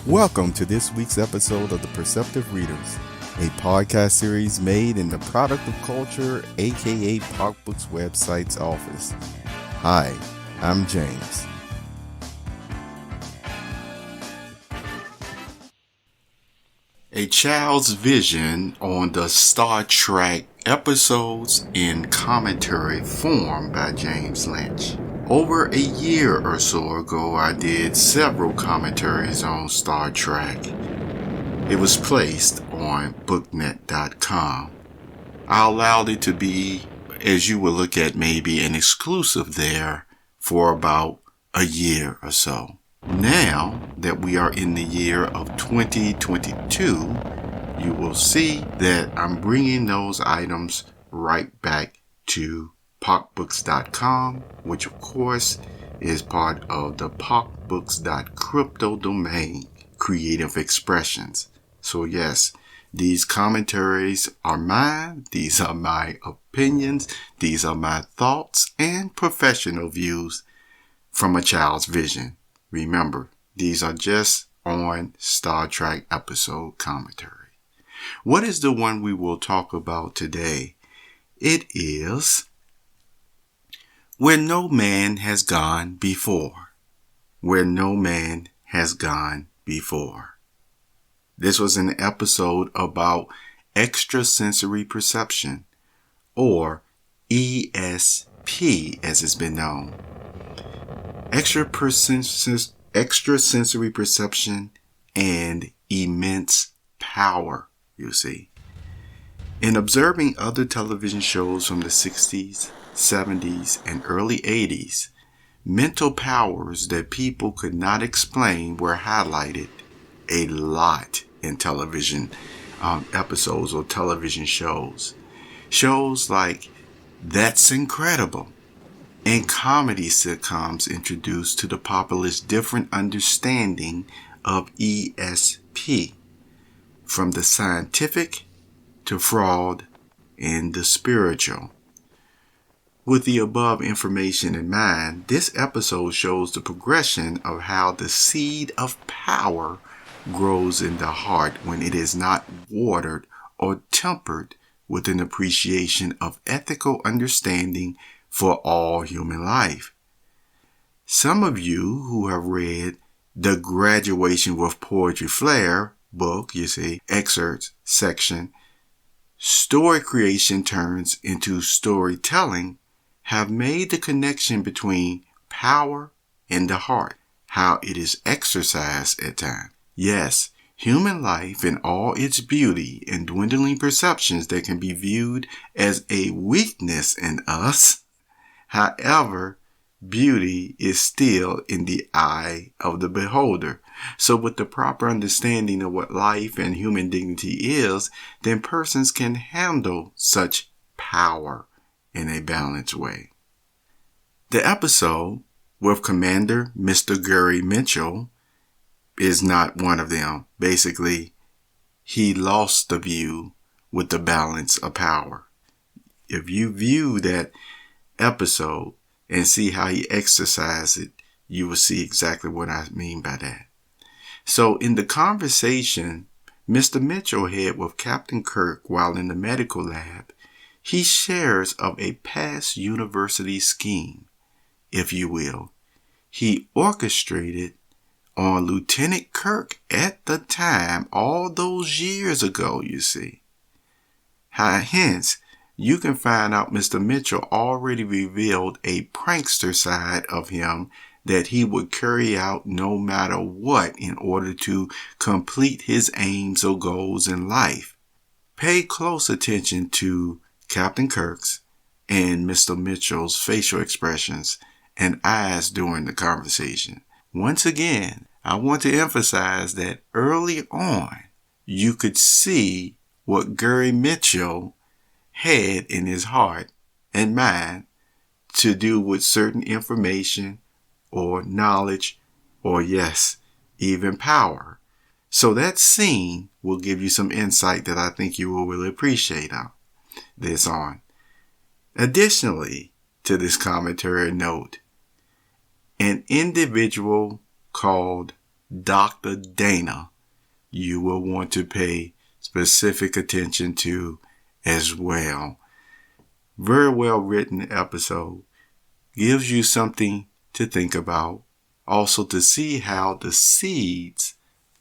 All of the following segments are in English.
Welcome to this week's episode of The Perceptive Readers, a podcast series made in the Product of Culture, aka PocbooksCrypto's website's office. Hi, I'm James. A child's vision on the Star Trek episodes in commentary form by James Lynch. Over a year or so ago, I did several commentaries on Star Trek. It was placed on booknet.com. I allowed it to be, as you would look at, maybe an exclusive there for about a year or so. Now that we are in the year of 2022, you will see that I'm bringing those items right back to PocbooksCrypto.com, which of course is part of the PocbooksCrypto domain, creative expressions. So yes, these commentaries are mine, these are my opinions, these are my thoughts and professional views from a child's vision. Remember, these are just on Star Trek episode commentary. What is the one we will talk about today? It is Where No Man Has Gone Before. Where No Man Has Gone Before. This was an episode about extrasensory perception, or ESP as it's been known. Extrasensory perception and immense power, you see. In observing other television shows from the 60s, 70s, and early 80s, mental powers that people could not explain were highlighted a lot in television episodes or television shows. Shows like That's Incredible and comedy sitcoms introduced to the populace different understanding of ESP, from the scientific to fraud and the spiritual. With the above information in mind, this episode shows the progression of how the seed of power grows in the heart when it is not watered or tempered with an appreciation of ethical understanding for all human life. Some of you who have read the Graduation with Poetry Flair book, you see, excerpts section, Story Creation Turns into Storytelling, have made the connection between power and the heart, how it is exercised at times. Yes, human life in all its beauty and dwindling perceptions that can be viewed as a weakness in us. However, beauty is still in the eye of the beholder. So with the proper understanding of what life and human dignity is, then persons can handle such power in a balanced way. The episode with Commander Mr. Gary Mitchell is not one of them. Basically, he lost the view with the balance of power. If you view that episode and see how he exercised it, you will see exactly what I mean by that. So in the conversation Mr. Mitchell had with Captain Kirk while in the medical lab, he shares of a past university scheme, if you will, he orchestrated on Lieutenant Kirk at the time, all those years ago, you see. Hence, you can find out Mr. Mitchell already revealed a prankster side of him that he would carry out no matter what in order to complete his aims or goals in life. Pay close attention to Captain Kirk's and Mr. Mitchell's facial expressions and eyes during the conversation. Once again, I want to emphasize that early on, you could see what Gary Mitchell had in his heart and mind to do with certain information or knowledge or, yes, even power. So that scene will give you some insight that I think you will really appreciate this on. Additionally to this commentary note, an individual called Dr. Dana you will want to pay specific attention to as well. Very well written episode. Gives you something to think about. Also to see how the seeds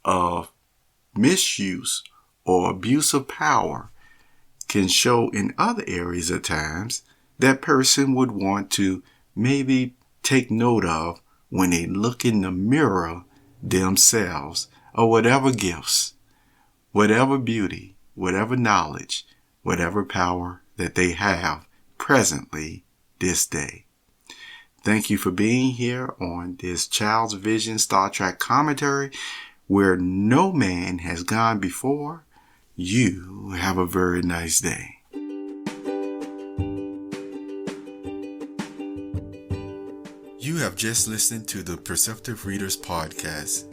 of misuse or abuse of power can show in other areas at times that person would want to maybe take note of when they look in the mirror themselves, or whatever gifts, whatever beauty, whatever knowledge, whatever power that they have presently this day. Thank you for being here on this Child's Vision Star Trek commentary where no man has gone before. You have a very nice day. You have just listened to the Perceptive Readers Podcast.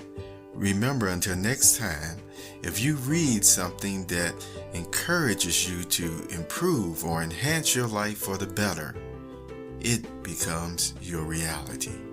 Remember, until next time, if you read something that encourages you to improve or enhance your life for the better, it becomes your reality.